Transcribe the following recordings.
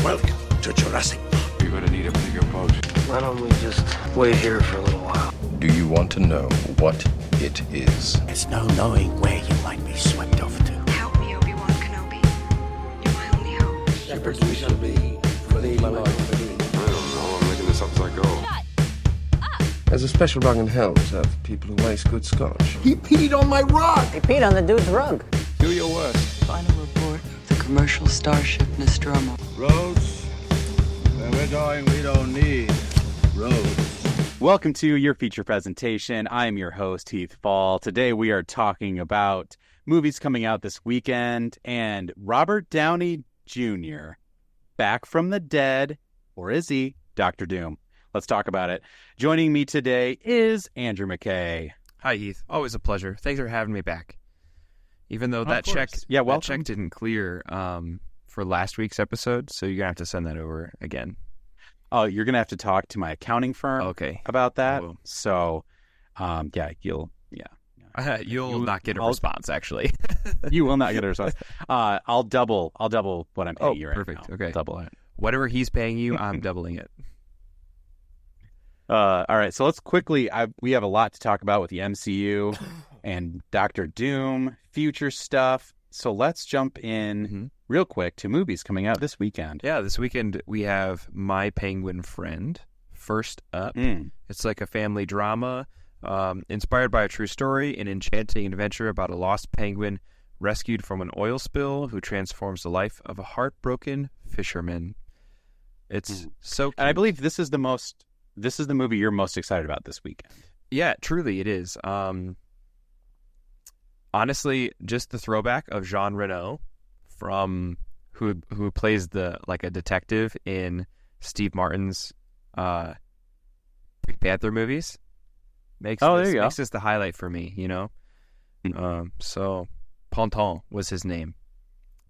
Welcome to Jurassic Park. You're gonna need a bigger boat. Why don't we just wait here for a little while? Do you want to know what it is? There's no knowing where you might be swept off to. Help me, Obi-Wan Kenobi. You're my only hope. Shepherds we shall be, for thee, my Lord, for thee. I don't know. I'm making this up as I go. There's a special rug in hell reserved for people who waste good scotch. He peed on my rug! He peed on the dude's rug. Do your worst. Final report of the commercial starship Nostromo. Roads? Where we're going, we don't need roads. Welcome to your feature presentation. I am your host, Heath Fall. Today we are talking about movies coming out this weekend and Robert Downey Jr. back from the dead, or is he? Dr. Doom. Let's talk about it. Joining me today is Andrew McKay. Hi, Heath. Always a pleasure. Thanks for having me back. Even though that check didn't clear for last week's episode, so you're going to have to send that over again. Oh, you're going to have to talk to my accounting firm about that. Cool. So, you'll not get a response, actually. You will not get a response. I'll double what I'm paying you right perfect. now. Okay. Double it. Whatever he's paying you, I'm doubling it. All right, so let's quickly, we have a lot to talk about with the MCU and Dr. Doom, future stuff. So let's jump in real quick to movies coming out this weekend. Yeah, this weekend we have My Penguin Friend, first up. It's like a family drama inspired by a true story, an enchanting adventure about a lost penguin rescued from an oil spill who transforms the life of a heartbroken fisherman. It's so cute. And I believe this is the movie you're most excited about this weekend. Yeah, truly it is. Honestly, just the throwback of Jean Reno from who plays a detective in Steve Martin's Pink Panther movies makes this the highlight for me, you know? So Ponton was his name.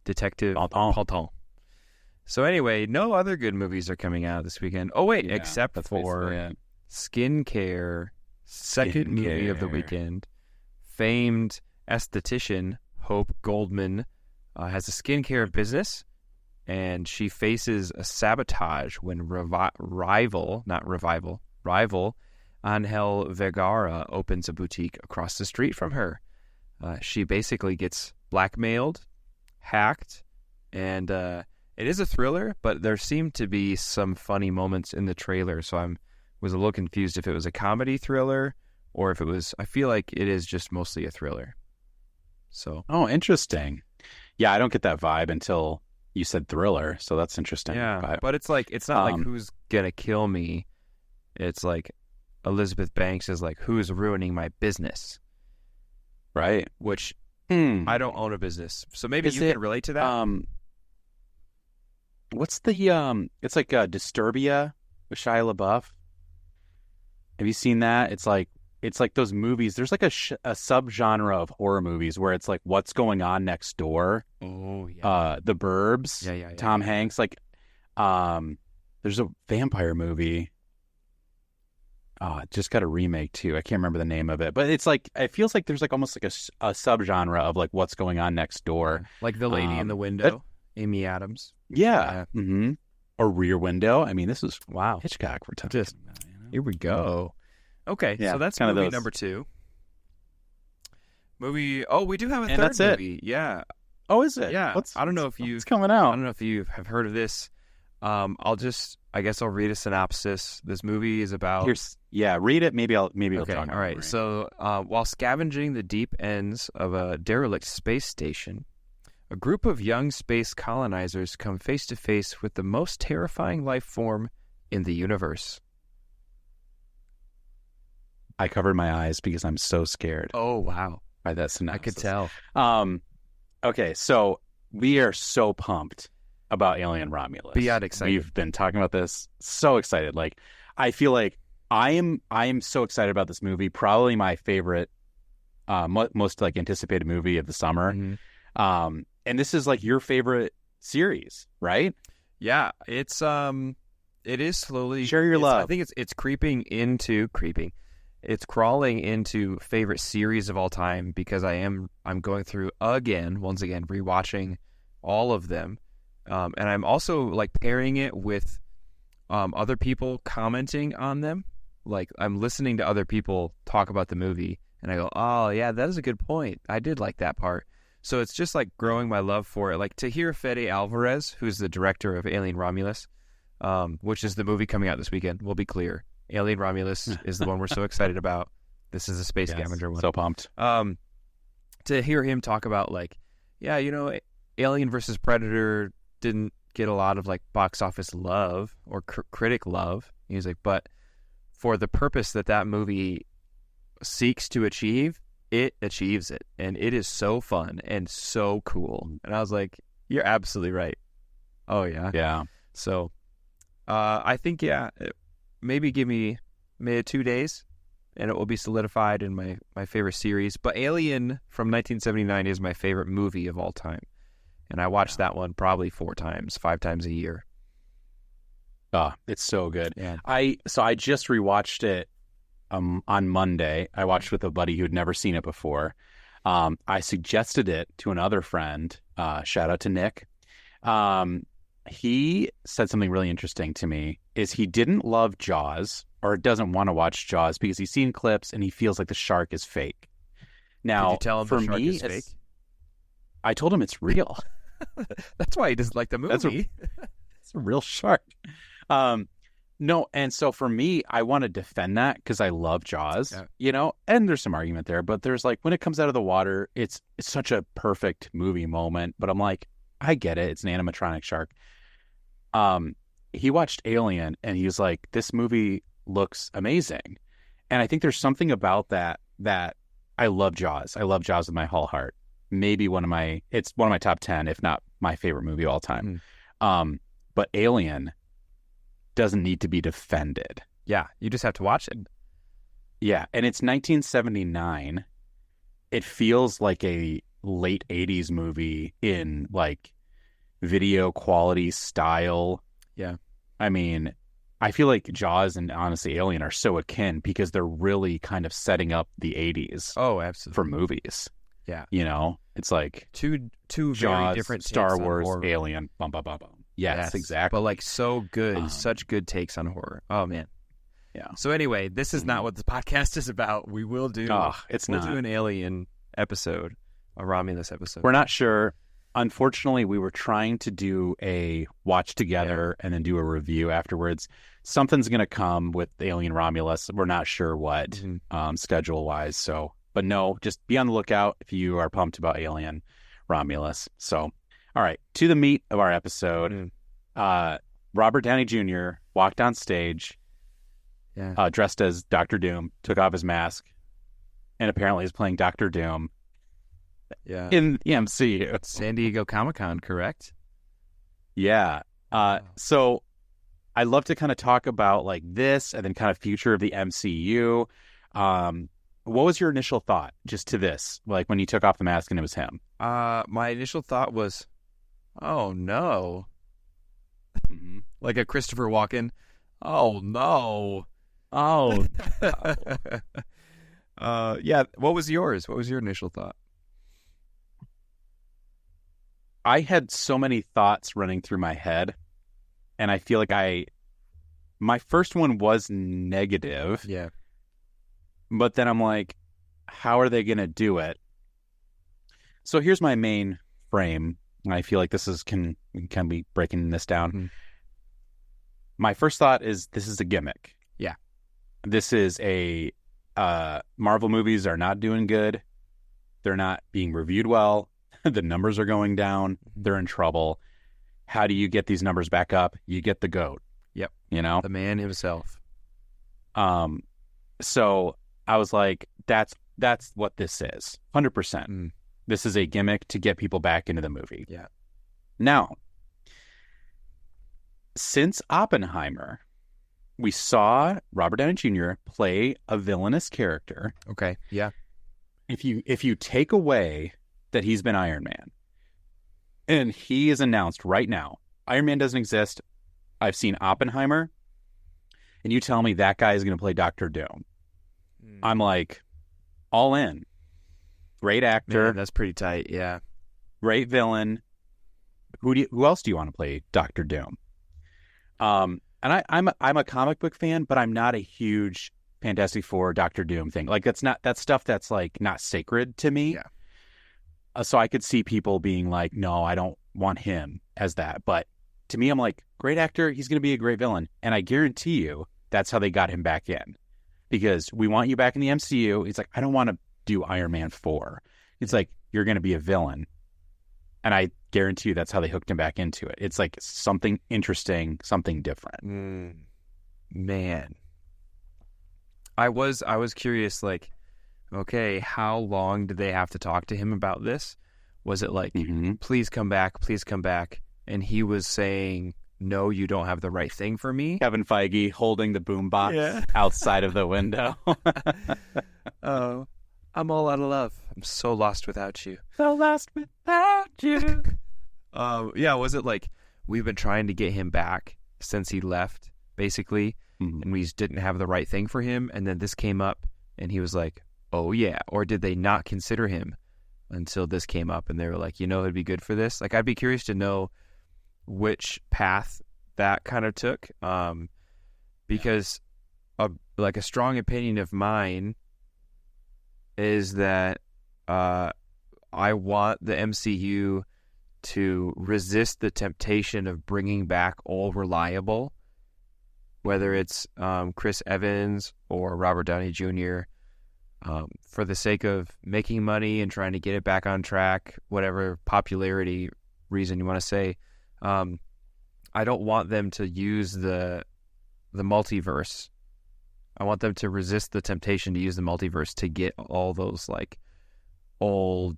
Detective Ponton. So anyway, no other good movies are coming out this weekend. Oh wait, except for Skincare, second movie of the weekend. Famed esthetician Hope Goldman has a skincare business, and she faces a sabotage when rival Angel Vergara opens a boutique across the street from her. She basically gets blackmailed, hacked, and it is a thriller, but there seemed to be some funny moments in the trailer, so I was a little confused if it was a comedy thriller or if it was. I feel like it is just mostly a thriller. So. Oh, interesting. Yeah, I don't get that vibe until you said thriller, so that's interesting. Yeah, but it's not like who's gonna kill me. It's like Elizabeth Banks is like, who's ruining my business, right? Which I don't own a business, so maybe you can relate to that. What's the it's like Disturbia with Shia LaBeouf. Have you seen that? It's like those movies. There's like a subgenre of horror movies where it's like what's going on next door. Oh yeah. The Burbs. Yeah. Tom Hanks. Like, there's a vampire movie. It just got a remake too. I can't remember the name of it, but it's like it feels like there's like almost like a subgenre of like what's going on next door. Like The Lady in the Window, Amy Adams. Yeah. Or Rear Window. I mean, this is Hitchcock we're talking about, you know? Here we go. Okay, so that's kind movie of number 2. Movie. Oh, we do have a third movie. Yeah. Oh, is it? Yeah. I don't know if it's coming out. I don't know if you have heard of this. I guess I'll read a synopsis. This movie is about. Read it. Maybe I'll okay, talk about it. All right. So, while scavenging the deep ends of a derelict space station, a group of young space colonizers come face to face with the most terrifying life form in the universe. I covered my eyes because I'm so scared. Oh, wow. By that synopsis. I could tell. Okay, so we are so pumped about Alien Romulus. Beyond excited. We've been talking about this. So excited. Like, I feel like I am so excited about this movie. Probably my favorite, most like anticipated movie of the summer. And this is like your favorite series, right? Yeah, it is slowly. Share your love. I think it's creeping. It's crawling into favorite series of all time because I'm going through once again, rewatching all of them. And I'm also like pairing it with other people commenting on them. Like I'm listening to other people talk about the movie, and I go, "Oh yeah, that is a good point. I did like that part." So it's just like growing my love for it. Like to hear Fede Alvarez, who's the director of Alien Romulus, which is the movie coming out this weekend. We'll be clear. Alien Romulus is the one we're so excited about. This is a space scavenger one. So pumped. To hear him talk about like, yeah, Alien versus Predator didn't get a lot of like box office love or critic love. He's like, but for the purpose that movie seeks to achieve, it achieves it, and it is so fun and so cool. And I was like, you're absolutely right. Oh yeah, yeah. So, I think maybe give me 2 days, and it will be solidified in my favorite series. But Alien from 1979 is my favorite movie of all time. And I watched that one probably 5 times a year. Oh, it's so good. Yeah. I just rewatched it on Monday. I watched with a buddy who had never seen it before. I suggested it to another friend. Shout out to Nick. He said something really interesting to me, is he didn't love Jaws or doesn't want to watch Jaws because he's seen clips and he feels like the shark is fake. Now, did you tell him for the shark me, is fake? I told him it's real. That's why he doesn't like the movie. It's a real shark. No, and so for me, I want to defend that because I love Jaws, and there's some argument there, but there's like, when it comes out of the water, it's such a perfect movie moment, but I'm like, I get it. It's an animatronic shark. He watched Alien and he was like, this movie looks amazing. And I think there's something about that I love Jaws. I love Jaws with my whole heart. Maybe it's one of my top 10, if not my favorite movie of all time. But Alien doesn't need to be defended. Yeah, you just have to watch it. Yeah, and it's 1979. It feels like a late 80s movie in like video quality style. Yeah. I mean, I feel like Jaws and honestly Alien are so akin because they're really kind of setting up the 80s. Oh, absolutely. For movies. Yeah. It's like two Jaws, very different Star takes on Wars, horror. Alien, bum, bum, bum, bum. Yes, exactly. But like so good, such good takes on horror. Oh man. Yeah. So anyway, this is not what the podcast is about. We will do. We'll do an Alien episode, a Romulus episode. We're not sure. Unfortunately, we were trying to do a watch together and then do a review afterwards. Something's going to come with Alien Romulus. We're not sure what schedule wise. So, but no, just be on the lookout if you are pumped about Alien Romulus. So, all right, to the meat of our episode. Robert Downey Jr. walked on stage, dressed as Dr. Doom, took off his mask, and apparently is playing Dr. Doom. Yeah. In the MCU. San Diego Comic-Con, correct? Yeah. So I'd love to kind of talk about like this and then kind of future of the MCU. What was your initial thought just to this? Like when you took off the mask and it was him? My initial thought was, oh no. Like a Christopher Walken. Oh no. Oh no. Yeah. What was yours? What was your initial thought? I had so many thoughts running through my head, and I feel like my first one was negative. Yeah. But then I'm like, how are they going to do it? So here's my main frame. I feel like can be breaking this down. My first thought is this is a gimmick. Yeah. This is Marvel movies are not doing good. They're not being reviewed well. The numbers are going down. They're in trouble. How do you get these numbers back up? You get the GOAT. Yep. The man himself. So I was like, that's what this is. 100%. This is a gimmick to get people back into the movie. Yeah. Now, since Oppenheimer, we saw Robert Downey Jr. play a villainous character. Okay. Yeah. If you take away that he's been Iron Man, and he is announced right now, Iron Man doesn't exist. I've seen Oppenheimer, and you tell me that guy is going to play Dr. Doom. I'm like, all in. Great actor. Man, that's pretty tight. Yeah. Great villain. who else do you want to play Doctor Doom? And I'm a comic book fan, but I'm not a huge Fantastic Four Doctor Doom thing. Like that's stuff that's like not sacred to me. Yeah. So I could see people being like, no, I don't want him as that. But to me, I'm like, great actor. He's going to be a great villain. And I guarantee you that's how they got him back in, because we want you back in the MCU. It's like, I don't want to do Iron Man 4. It's like, you're going to be a villain. And I guarantee you that's how they hooked him back into it. It's like something interesting, something different. Man. I was curious, like, okay, how long did they have to talk to him about this? Was it like, please come back, and he was saying, no, you don't have the right thing for me? Kevin Feige holding the boombox outside of the window. Oh, I'm all out of love. I'm so lost without you. So lost without you. Yeah, was it like, we've been trying to get him back since he left, basically, and we just didn't have the right thing for him, and then this came up, and he was like, oh yeah, or did they not consider him until this came up, and they were like, it'd be good for this? Like, I'd be curious to know which path that kind of took, because a strong opinion of mine is that I want the MCU to resist the temptation of bringing back all reliable, whether it's Chris Evans or Robert Downey Jr., for the sake of making money and trying to get it back on track, whatever popularity reason you want to say. I don't want them to use the multiverse. I want them to resist the temptation to use the multiverse to get all those like all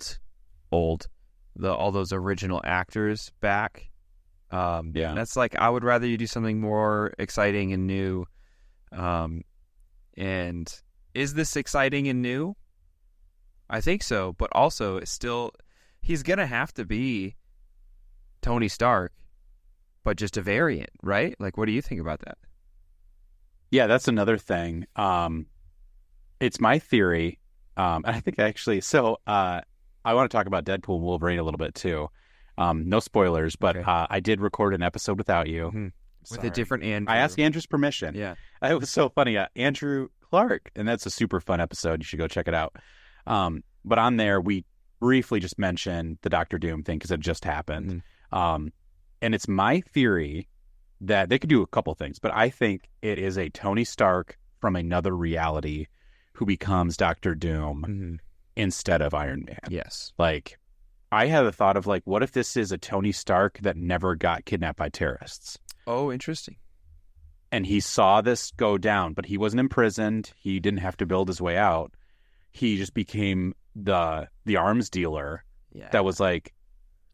those original actors back. That's like, I would rather you do something more exciting and new. And is this exciting and new? I think so, but also it's still, he's gonna have to be Tony Stark, but just a variant, right? Like, what do you think about that? Yeah, that's another thing. It's my theory, and I think actually, I want to talk about Deadpool and Wolverine a little bit too. No spoilers, but okay. I did record an episode without you. With a different Andrew. I asked Andrew's permission. Yeah. It was so funny. Andrew Clark, and that's a super fun episode. You should go check it out. But on there, we briefly just mentioned the Doctor Doom thing because it just happened. And it's my theory that they could do a couple things, but I think it is a Tony Stark from another reality who becomes Doctor Doom instead of Iron Man. Yes. Like, I had the thought of like, what if this is a Tony Stark that never got kidnapped by terrorists? Oh, interesting. And he saw this go down, but he wasn't imprisoned. He didn't have to build his way out. He just became the arms dealer that was like,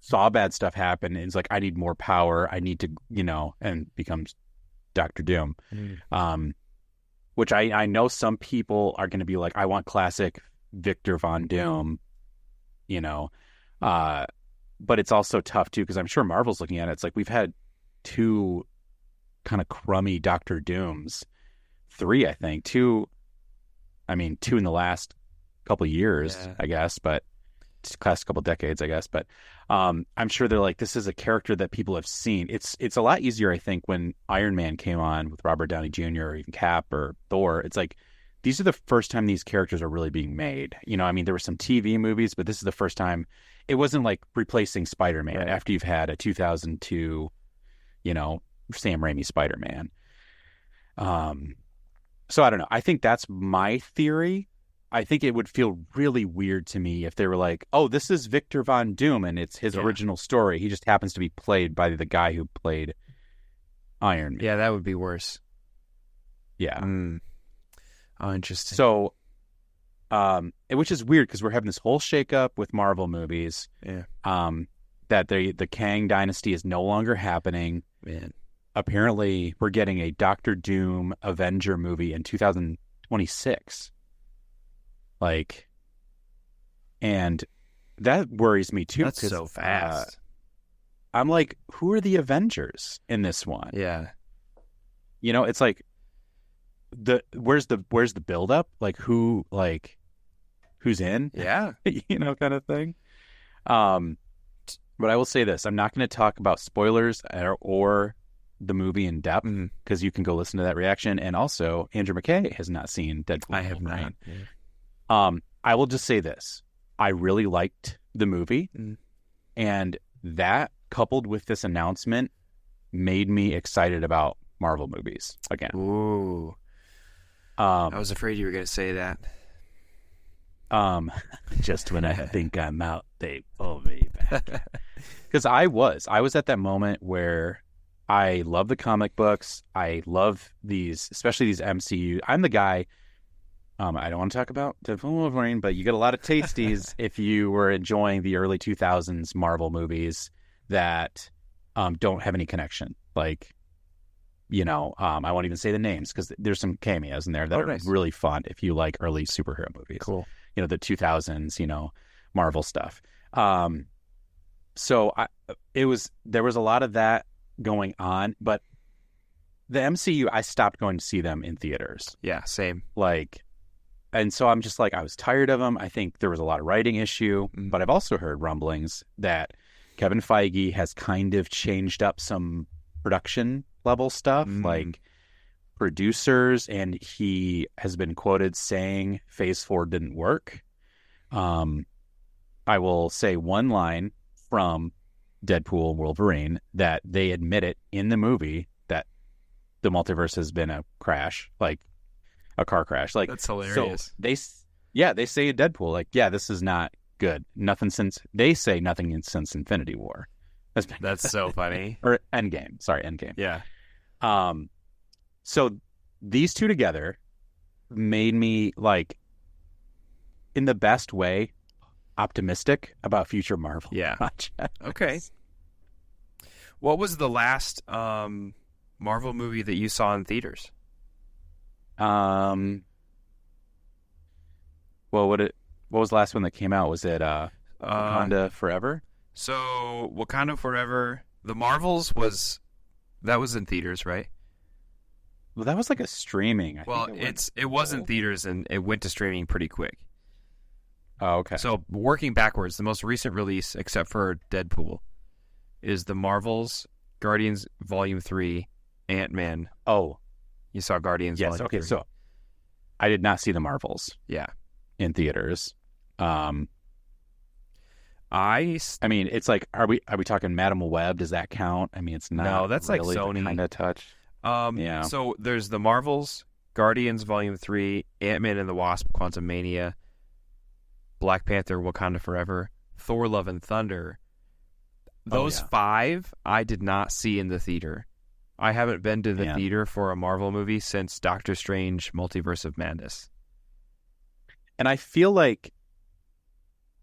saw bad stuff happen and is like, I need more power. I need to, and becomes Doctor Doom. Which I know some people are going to be like, I want classic Victor Von Doom, but it's also tough too, because I'm sure Marvel's looking at it. It's like, we've had 2 kind of crummy Doctor Dooms, 3, I think, 2 in the last couple of years, I guess, but last couple of decades, I guess. But I'm sure they're like, this is a character that people have seen. It's a lot easier, I think, when Iron Man came on with Robert Downey Jr. or even Cap or Thor. It's like, these are the first time these characters are really being made. There were some TV movies, but this is the first time. It wasn't like replacing Spider-Man after you've had a 2002, Sam Raimi Spider-Man. So I don't know. I think that's my theory. I think it would feel really weird to me if they were like, oh, this is Victor Von Doom and it's his original story. He just happens to be played by the guy who played Iron Man. Yeah, that would be worse. Yeah. Oh, interesting. So, which is weird because we're having this whole shakeup with Marvel movies. Yeah. That the Kang Dynasty is no longer happening. Man. Apparently, we're getting a Doctor Doom Avenger movie in 2026. And that worries me too. That's so fast. I'm like, who are the Avengers in this one? Yeah. It's like where's the buildup? Like who's in? Yeah. Kind of thing. But I will say this: I'm not going to talk about spoilers or the movie in depth because you can go listen to that reaction. And also, Andrew McKay has not seen Deadpool. I have not. I will just say this: I really liked the movie, and that coupled with this announcement made me excited about Marvel movies again. Ooh. I was afraid you were going to say that. Just when I think I'm out, they pull me back. Because I was at that moment where I love the comic books. I love these, especially these MCU. I'm the guy. I don't want to talk about Deadpool and Wolverine, but you get a lot of tasties if you were enjoying the early 2000s Marvel movies that don't have any connection. Like, I won't even say the names because there's some cameos in there that are really fun if you like early superhero movies. Cool. The 2000s, Marvel stuff. So there was a lot of that going on, but the MCU, I stopped going to see them in theaters. Yeah, same. And so I'm just like, I was tired of them. I think there was a lot of writing issue, but I've also heard rumblings that Kevin Feige has kind of changed up some production level stuff, like producers, and he has been quoted saying Phase 4 didn't work. I will say one line from Deadpool and Wolverine that they admit it in the movie that the multiverse has been a crash, like a car crash. Like, that's hilarious. So they say in Deadpool, this is not good. Nothing since Infinity War. That's so funny. Or Endgame. Sorry, Endgame. Yeah. So these two together made me, in the best way, optimistic about future Marvel projects. Okay. What was the last Marvel movie that you saw in theaters? Well, what was the last one that came out? Was it Wakanda Forever? So Wakanda Forever, The Marvels was in theaters, right? Well, that was like a streaming. It was in theaters and it went to streaming pretty quick. Oh, okay. So working backwards, the most recent release, except for Deadpool, is The Marvels, Guardians Volume 3, Ant-Man. Oh. You saw Guardians Volume 3. Okay, so I did not see The Marvels. Yeah. In theaters. I mean, it's like, are we talking Madame Web? Does that count? I mean, it's not. No, that's really like Sony kind of touch. Yeah. So there's The Marvels, Guardians Volume 3, Ant-Man and the Wasp, Quantumania, Black Panther, Wakanda Forever, Thor: Love and Thunder. Those 5 I did not see in the theater. I haven't been to the theater for a Marvel movie since Doctor Strange: Multiverse of Madness. And I feel like,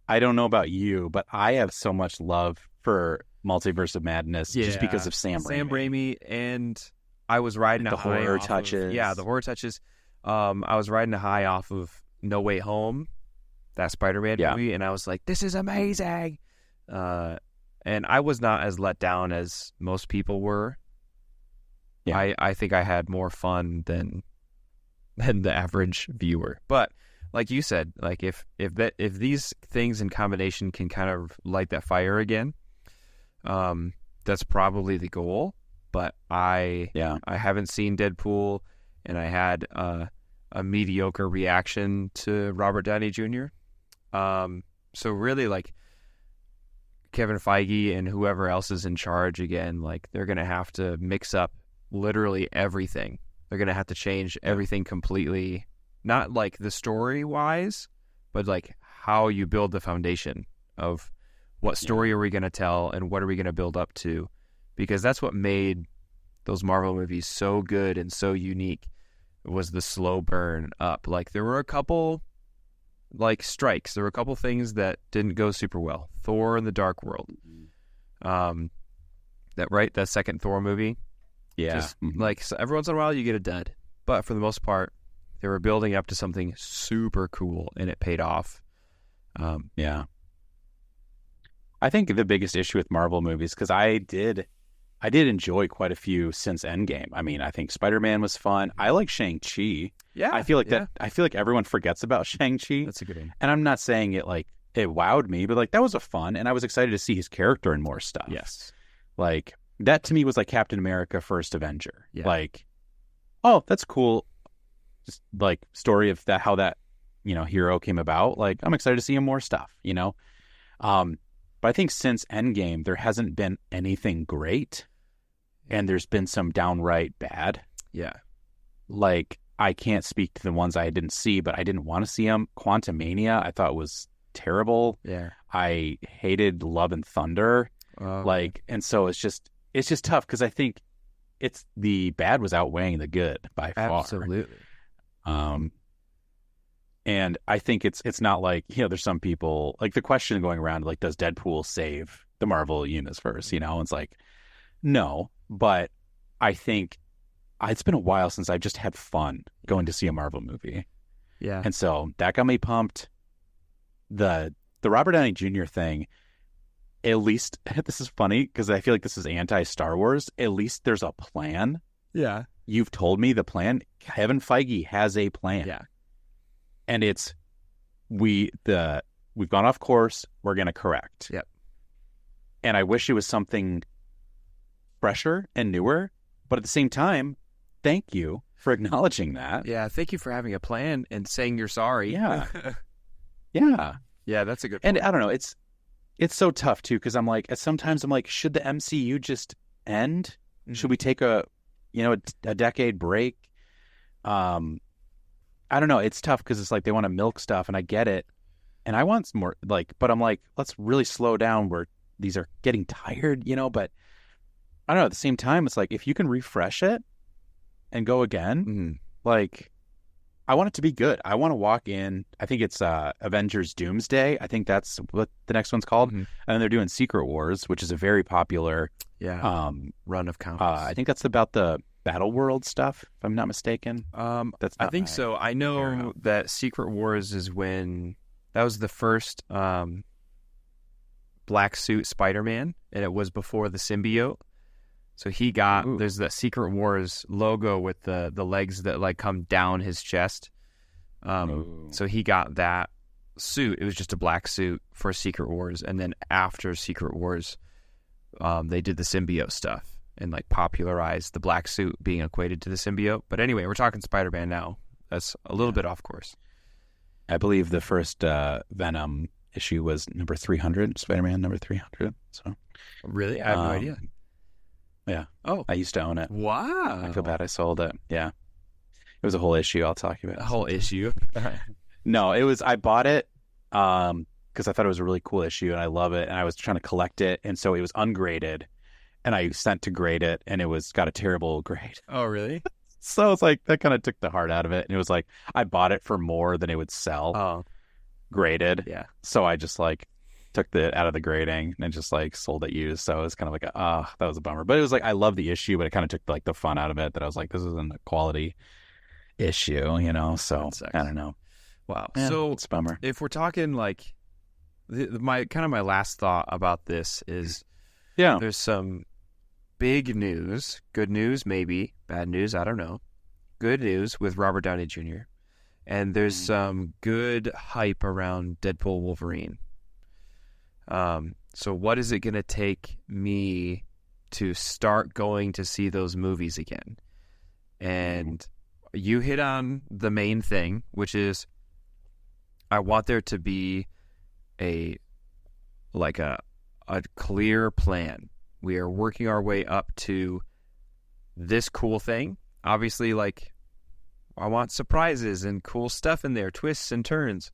I don't know about you, but I have so much love for Multiverse of Madness just because of Sam Raimi. And I was riding the horror touches. The horror touches. I was riding a high off of No Way Home, that Spider-Man movie, and I was like, this is amazing. And I was not as let down as most people were. Yeah. I think I had more fun than the average viewer. But like you said, like if these things in combination can kind of light that fire again, that's probably the goal. But I haven't seen Deadpool, and I had a mediocre reaction to Robert Downey Jr. So really, like, Kevin Feige and whoever else is in charge again, like, they're gonna have to mix up literally everything. They're gonna have to change everything completely, not like the story wise, but like how you build the foundation of what story are we gonna tell and what are we gonna build up to, because that's what made those Marvel movies so good and so unique, was the slow burn up. Like, there were a couple like strikes, there were a couple things that didn't go super well. Thor in the Dark World, that second Thor movie, just like, so every once in a while you get a dud, but for the most part they were building up to something super cool and it paid off. I think the biggest issue with Marvel movies, because I did enjoy quite a few since Endgame. I mean, I think Spider-Man was fun. I like Shang-Chi. Yeah, I feel like that. I feel like everyone forgets about Shang-Chi. That's a good one. And I'm not saying it like it wowed me, but like that was a fun, and I was excited to see his character in more stuff. Yes. Like that to me was like Captain America: First Avenger. Yeah. Like, oh, that's cool. Just like story of that, how that, hero came about. Like, I'm excited to see him more stuff, But I think since Endgame, there hasn't been anything great, and there's been some downright bad. Yeah. Like, I can't speak to the ones I didn't see, but I didn't want to see them. Quantumania, I thought was terrible. Yeah. I hated Love and Thunder. And so it's just tough because I think it's the bad was outweighing the good by far. Absolutely. And I think it's not like, there's some people like the question going around, like, does Deadpool save the Marvel universe? It's like, no, but I think it's been a while since I've just had fun going to see a Marvel movie. Yeah. And so that got me pumped. The Robert Downey Jr. thing, at least, this is funny because I feel like this is anti-Star Wars. At least there's a plan. Yeah. You've told me the plan. Kevin Feige has a plan. Yeah. And it's we've gone off course. We're going to correct. Yep. And I wish it was something fresher and newer, but at the same time, thank you for acknowledging that. Yeah. Thank you for having a plan and saying you're sorry. Yeah. Yeah. Yeah. That's a good point. And I don't know. It's so tough too, because sometimes I'm like, should the MCU just end? Mm-hmm. Should we take a decade break? I don't know. It's tough because it's like they want to milk stuff, and I get it, and I want some more. But I'm like, let's really slow down. Where these are getting tired, But I don't know. At the same time, it's like if you can refresh it and go again, like I want it to be good. I want to walk in. I think it's Avengers Doomsday. I think that's what the next one's called. And then they're doing Secret Wars, which is a very popular run of comics. I think that's about the Battle World stuff, if I'm not mistaken. I think so. I know that Secret Wars is when that was the first black suit Spider-Man, and it was before the symbiote. So he got there's the Secret Wars logo with the legs that like come down his chest. So he got that suit. It was just a black suit for Secret Wars, and then after Secret Wars, they did the symbiote stuff and like popularized the black suit being equated to the symbiote. But anyway, we're talking Spider-Man now. That's a little bit off course. I believe the first Venom issue was number 300, Spider-Man number 300. So really, I have no idea. Yeah. Oh, I used to own it. Wow. I feel bad I sold it. Yeah. It was a whole issue. I'll talk about it. A whole issue. No, I bought it because I thought it was a really cool issue and I love it, and I was trying to collect it, and so it was ungraded, and I sent to grade it, and it got a terrible grade. Oh, really? So it's like that kind of took the heart out of it, and it was like I bought it for more than it would sell. Oh, graded. Yeah. So I just like took it out of the grading and just like sold it used. So it was kind of like that was a bummer. But it was like I love the issue, but it kind of took like the fun out of it. That I was like, this isn't a quality issue, So I don't know. Wow. Yeah, so it's a bummer. If we're talking like my last thought about this is, there's some big news, good news maybe, bad news, I don't know. Good news with Robert Downey Jr. And there's some good hype around Deadpool Wolverine. So what is it going to take me to start going to see those movies again? And you hit on the main thing, which is I want there to be a clear plan. We are working our way up to this cool thing. Obviously, like, I want surprises and cool stuff in there, twists and turns,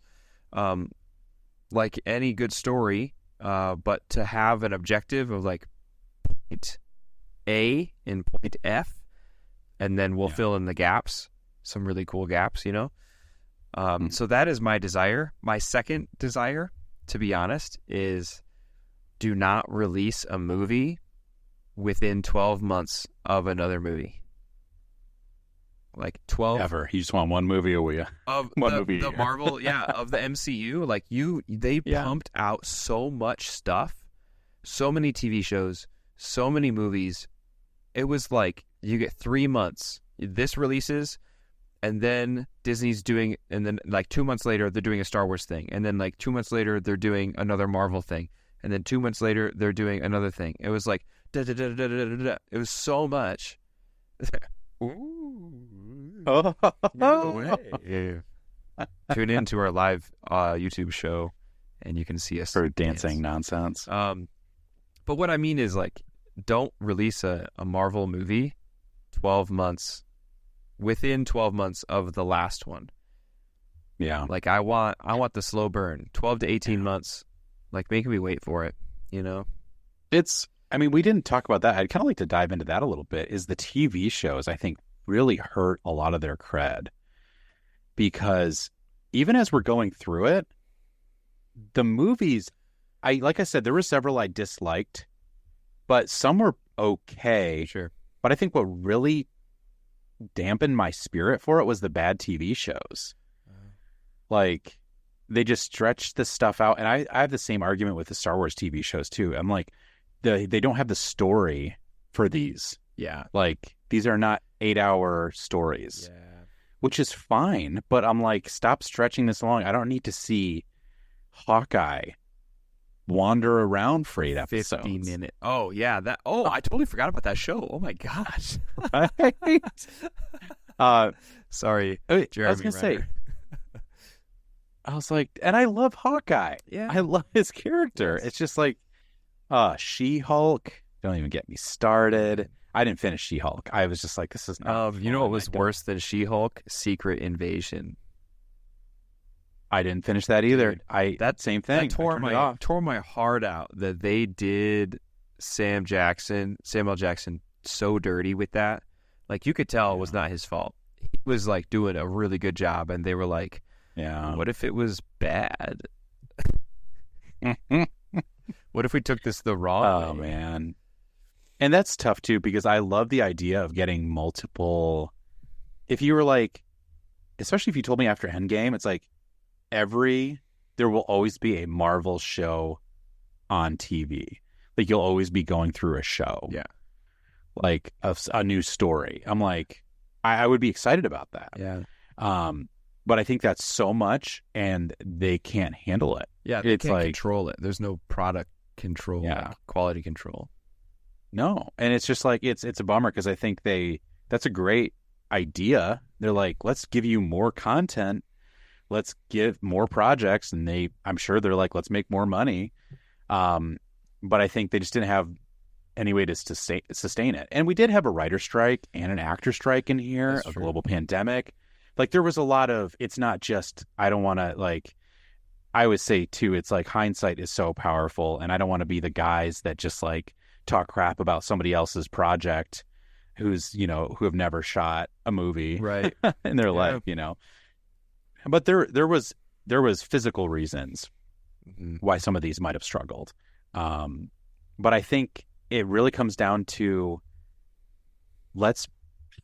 like any good story. But to have an objective of like point A and point F, and then we'll fill in the gaps, some really cool gaps, So that is my desire. My second desire, to be honest, is do not release a movie within 12 months of another movie. Like 12 ever. You just want one movie a year. Of movie the Marvel, of the MCU. Like they pumped out so much stuff, so many TV shows, so many movies. It was like you get 3 months. This releases, and then Disney's doing, and then like 2 months later they're doing a Star Wars thing, and then like 2 months later they're doing another Marvel thing, and then 2 months later they're doing another thing. It was like da da da da da da da. It was so much. Ooh. No way. Tune in to our live YouTube show, and you can see us For dancing nonsense. But what I mean is, like, don't release a Marvel movie 12 months within 12 months of the last one. Yeah. Like, I want the slow burn, 12 to 18 months. Like, make me wait for it, you know? I mean, we didn't talk about that. I'd kind of like to dive into that a little bit. Is the TV shows, I think, really hurt a lot of their cred. Because even as we're going through it, the movies, like I said, there were several I disliked, but some were okay. Sure. But I think what really dampened my spirit for it was the bad TV shows. Like, they just stretched the stuff out. And I have the same argument with the Star Wars TV shows, too. I'm like, they don't have the story for these. Yeah. Like, these are not 8-hour stories. Yeah. Which is fine, but I'm like, stop stretching this along. I don't need to see Hawkeye wander around for 8 episodes. 50 minutes. Oh, yeah. I totally forgot about that show. Oh, my gosh. Sorry, Jeremy I was going to say, Renner. I was like, and I love Hawkeye. Yeah. I love his character. Yes. It's just like, She-Hulk. Don't even get me started. I didn't finish She-Hulk. I was just like, this is not You know what was fun. worse than She-Hulk? Secret Invasion. I didn't finish that either. Dude, That same thing. That I turned it off. tore my heart out that they did Samuel Jackson so dirty with that. Like, you could tell it was not his fault. He was like doing a really good job, and they were like, Yeah. what if it was bad? What if we took this the wrong way? Man. And that's tough too, because I love the idea of getting multiple. If you were like, especially if you told me after Endgame, it's like there will always be a Marvel show on TV. Like, you'll always be going through a show. Yeah. Like a new story. I'm like, I would be excited about that. Yeah. But I think that's so much, and they can't handle it. Yeah, they It's can't like- control it. There's no product control, Yeah. like quality control. No, and it's just like it's a bummer, because I think that's a great idea. They're like, let's give you more content, let's give more projects, and I'm sure they're like, let's make more money. But I think they just didn't have any way to sustain it. And we did have a writer strike and an actor strike in here, That's a true. global pandemic. Like, there was a lot of. It's not just I don't want to like. I always say too, it's like hindsight is so powerful, and I don't want to be the guys that just like talk crap about somebody else's project who have never shot a movie Right. in their Yeah. life, But there was physical reasons Mhm. why some of these might have struggled. But I think it really comes down to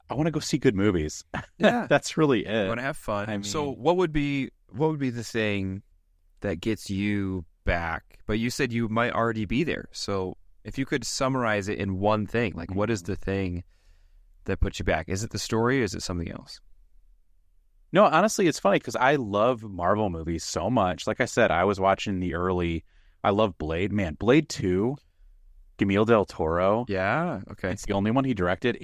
I want to go see good movies. Yeah. That's really You it. want to have fun. I So mean- what would be the thing that gets you back? But you said you might already be there. So if you could summarize it in one thing, like, what is the thing that puts you back? Is it the story, or is it something else? No, honestly, it's funny because I love Marvel movies so much. Like I said, I was watching I love Blade. Man, Blade 2, Guillermo del Toro. Yeah. Okay. It's the only one he directed.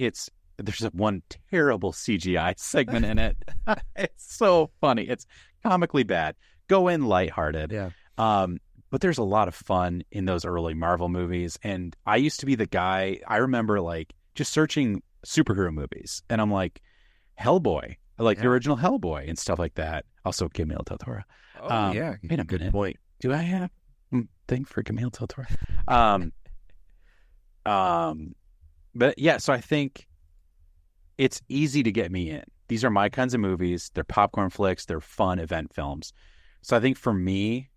There's one terrible CGI segment in it. It's so funny. It's comically bad. Go in lighthearted. Yeah. But there's a lot of fun in those early Marvel movies. And I used to be the guy, I remember like just searching superhero movies. And I'm like, Hellboy. I like the Yeah. original Hellboy and stuff like that. Also, Guillermo del Toro. Oh, yeah. wait a Good minute. point. Do I have a thing for Guillermo del Toro? But yeah, so I think it's easy to get me in. These are my kinds of movies. They're popcorn flicks. They're fun event films. So I think for me,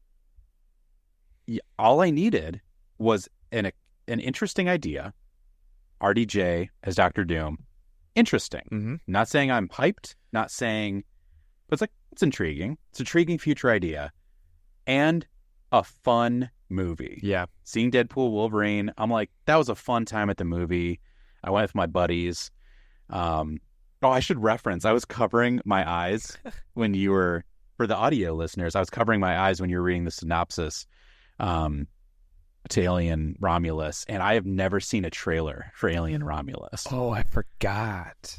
all I needed was an interesting idea. RDJ as Dr. Doom. Interesting. Mm-hmm. Not saying I'm hyped. Not saying, but it's like, it's intriguing. It's an intriguing future idea. And a fun movie. Yeah. Seeing Deadpool, Wolverine, I'm like, that was a fun time at the movie. I went with my buddies. Oh, I should reference. I was covering my eyes when you were, for the audio listeners, I was covering my eyes when you were reading the synopsis to Alien Romulus, and I have never seen a trailer for Alien Romulus. Oh, I forgot.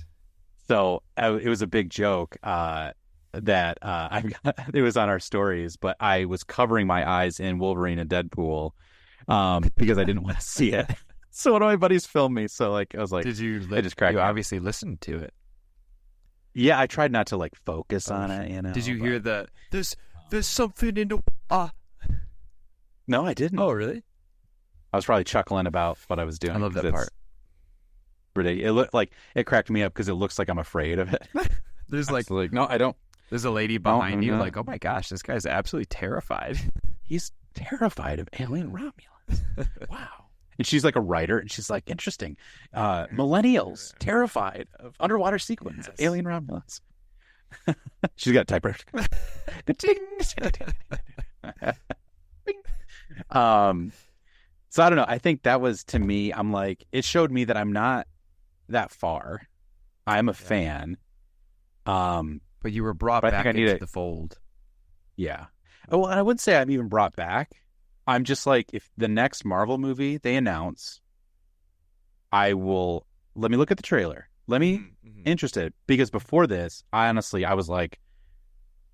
So it was a big joke that it was on our stories, but I was covering my eyes in Wolverine and Deadpool because I didn't want to see it. So one of my buddies filmed me. So like I was like, Did you? I just cracked You up. obviously listened to it. Yeah, I tried not to like focus on it. You know. Did you hear the there's something in the No, I didn't. Oh, really? I was probably chuckling about what I was doing. I love that 'cause part. it's ridiculous. It looked like it cracked me up because it looks like I'm afraid of it. There's I was like, no, I don't. there's a lady behind you, no. like, oh my gosh, this guy's absolutely terrified. He's terrified of Alien Romulus. Wow. And she's like a writer, and she's like, interesting. Millennials terrified of underwater sequence of Alien Romulus. She's got a typewriter. So I don't know. I think that was, to me, I'm like, it showed me that I'm not that far. I'm a fan. But you were brought But I back think I need into it. the fold. Yeah. Oh, well, and I wouldn't say I'm even brought back. I'm just like, if the next Marvel movie they announce, let me look at the trailer. Let me interested, because before this, I was like,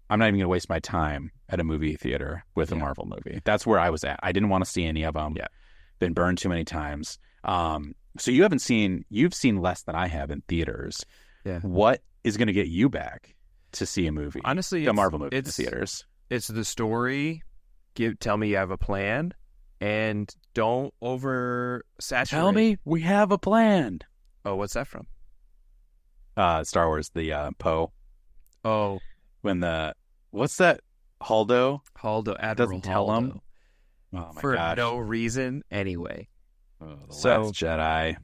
I'm not even going to waste my time at a movie theater with a Marvel movie. That's where I was at. I didn't want to see any of them. Yeah. Been burned too many times. So you've seen less than I have in theaters. Yeah. What is going to get you back to see a movie? Honestly, a Marvel movie in the it's theaters. It's the story. Tell me you have a plan, and don't oversaturate. Tell me we have a plan. Oh, what's that from? Star Wars, the Poe. Oh, When what's that? Admiral Admiral doesn't tell him. Haldo. Oh my For gosh. no reason, anyway. Oh, the So- Last Jedi.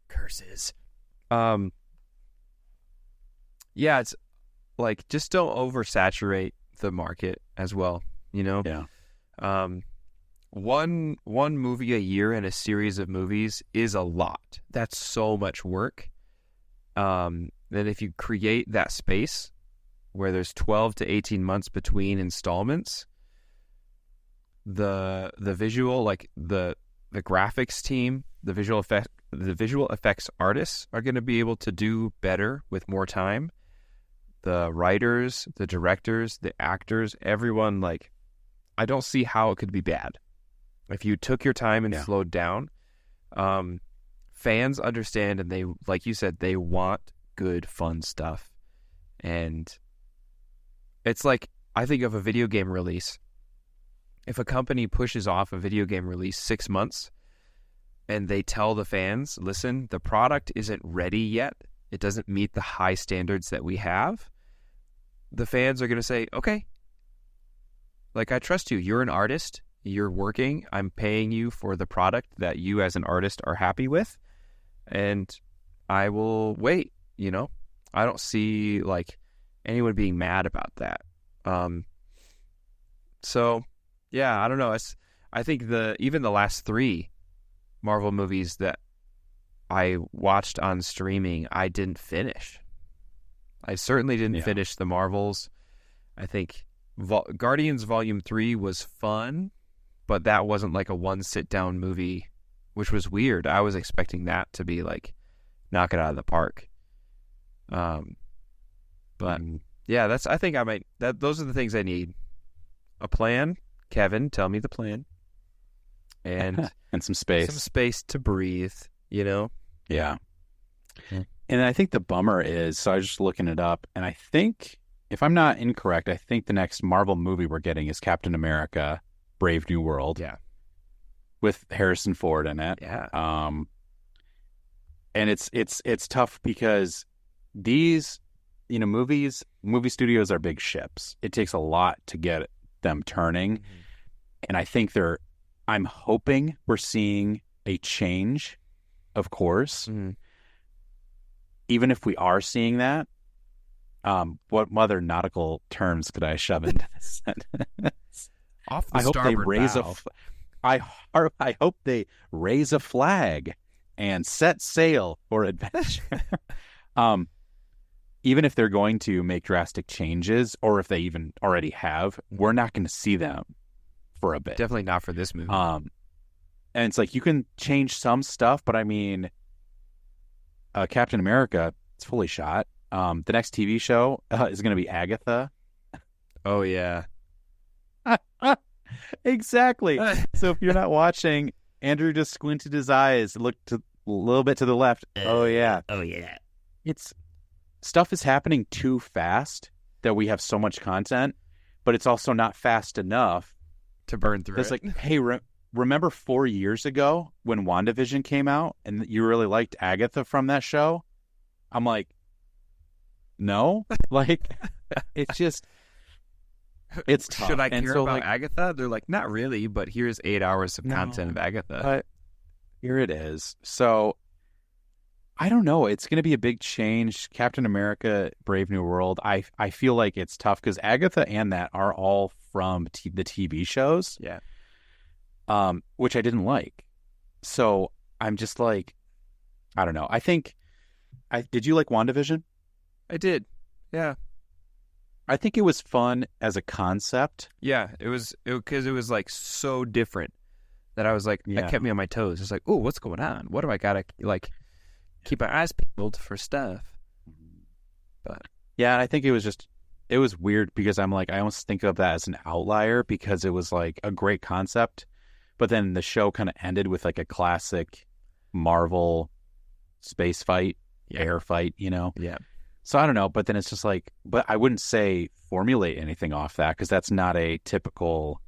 Curses. Yeah, it's like, just don't oversaturate the market as well. You know. Yeah. One movie a year and a series of movies is a lot. That's so much work. That if you create that space where there's 12 to 18 months between installments, the visual, like the graphics team, the visual effects artists are going to be able to do better with more time. The writers, the directors, the actors, everyone, like, I don't see how it could be bad if you took your time and slowed down. Fans understand, and they, like you said, they want good, fun stuff. And it's like, I think of a video game release. If a company pushes off a video game release 6 months and they tell the fans, listen, the product isn't ready yet, it doesn't meet the high standards that we have, the fans are going to say, okay, like, I trust you. You're an artist. You're working. I'm paying you for the product that you as an artist are happy with. And I will wait, you know? I don't see, like, anyone being mad about that. So, yeah, I don't know. I think even the last 3 Marvel movies that I watched on streaming, I didn't finish. I certainly didn't finish the Marvels. I think Guardians Volume 3 was fun, but that wasn't like a one sit-down movie, which was weird. I was expecting that to be like, knock it out of the park. But yeah, those are the things I need. A plan. Kevin, tell me the plan. And and some space. Some space to breathe, you know? Yeah. And I think the bummer is, so I was just looking it up, and I think, if I'm not incorrect, I think the next Marvel movie we're getting is Captain America, Brave New World. Yeah. With Harrison Ford in it. Yeah. And it's tough because these, movie studios are big ships. It takes a lot to get them turning. Mm-hmm. And I think I'm hoping we're seeing a change, of course. Mm-hmm. Even if we are seeing that, what other nautical terms could I shove into this sentence? Off the I hope they raise bow. I hope they raise a flag and set sail for adventure. even if they're going to make drastic changes, or if they even already have, we're not going to see them for a bit. Definitely not for this movie. And it's like you can change some stuff, but I mean, Captain America, it's fully shot. The next TV show is going to be Agatha. Oh yeah. Exactly. So if you're not watching, Andrew just squinted his eyes, looked a little bit to the left. Oh yeah. It's stuff is happening too fast that we have so much content, but it's also not fast enough To burn through It's it. like, hey, remember 4 years ago when WandaVision came out and you really liked Agatha from that show? I'm like, no. Like, it's just, it's tough. Should I And care so, about like, Agatha? They're like, not really, but here's 8 hours of No. content of Agatha. But here it is. So I don't know. It's going to be a big change. Captain America, Brave New World. I feel like it's tough because Agatha and that are all from the TV shows. Yeah. Which I didn't like. So I'm just like, I don't know. I think, did you like WandaVision? I did. Yeah. I think it was fun as a concept. Yeah. It was because it was like so different that I was like, Yeah. it kept me on my toes. It's like, oh, what's going on? What do I gotta like keep my eyes peeled for stuff? But Yeah, and I think it was weird because I'm like, I almost think of that as an outlier because it was like a great concept, but then the show kind of ended with like a classic Marvel space fight, air fight, you know? yeah. So I don't know, but then it's just like, but I wouldn't say formulate anything off that because that's not a typical,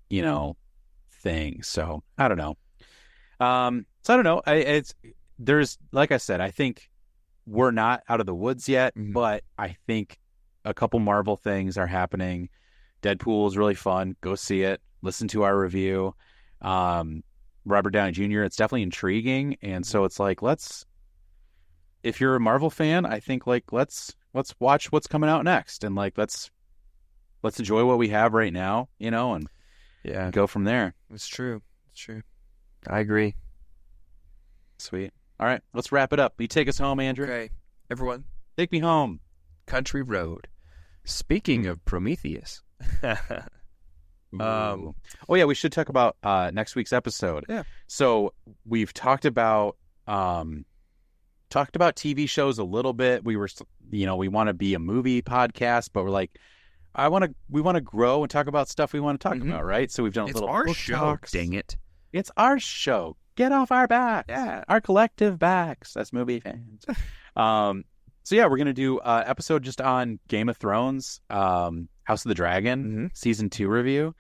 you know, thing. So I don't know. So I don't know. There's, like I said, I think we're not out of the woods yet, but I think a couple Marvel things are happening. Deadpool is really fun. Go see it. Listen to our review. Robert Downey Jr., it's definitely intriguing. And so it's like, if you're a Marvel fan, I think like, let's watch what's coming out next. And like, let's enjoy what we have right now, you know, and Yeah. go from there. It's true. It's true. I agree. Sweet. All right, let's wrap it up. You take us home, Andrew. Okay. Everyone, Take me home. Country Road. Speaking of Prometheus. Oh yeah, we should talk about next week's episode. Yeah. So we've talked about TV shows a little bit. We were, we want to be a movie podcast, but we're like, we want to grow and talk about stuff we want to talk about, right? So we've done a It's little our book show, talks. dang it. It's our show. Get off our backs. Yeah. Our collective backs. That's movie fans. So yeah, we're going to do an episode just on Game of Thrones, House of the Dragon, season 2 review.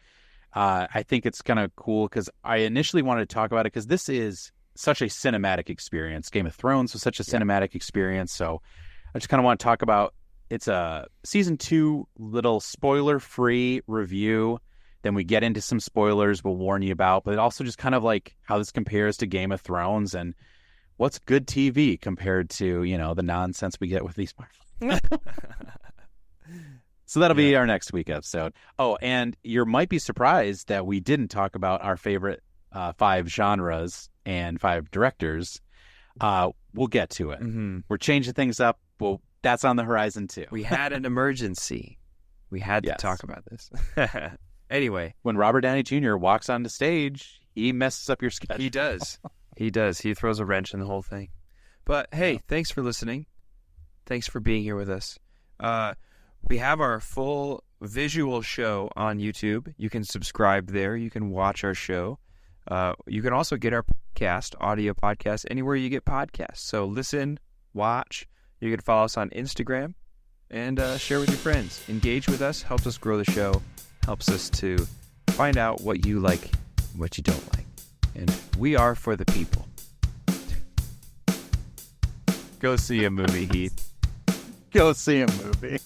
I think it's kind of cool because I initially wanted to talk about it because this is such a cinematic experience. Game of Thrones was such a cinematic experience. So I just kind of want to talk about, it's a season 2 little spoiler-free review. Then we get into some spoilers we'll warn you about, but also just kind of like how this compares to Game of Thrones and what's good TV compared to, the nonsense we get with these Marvel. So that'll be our next week episode. Oh, and you might be surprised that we didn't talk about our favorite 5 genres and 5 directors. We'll get to it. We're changing things up. Well, that's on the horizon too. We had an emergency. We had to talk about this. Anyway. When Robert Downey Jr. walks on the stage, he messes up your schedule. He does. He does. He throws a wrench in the whole thing. But hey, thanks for listening. Thanks for being here with us. We have our full visual show on YouTube. You can subscribe there. You can watch our show. You can also get our podcast, audio podcast, anywhere you get podcasts. So listen, watch. You can follow us on Instagram and share with your friends. Engage with us. Helps us grow the show. Helps us to find out what you like, what you don't like. And we are for the people. Go see a movie, Heath. Go see a movie.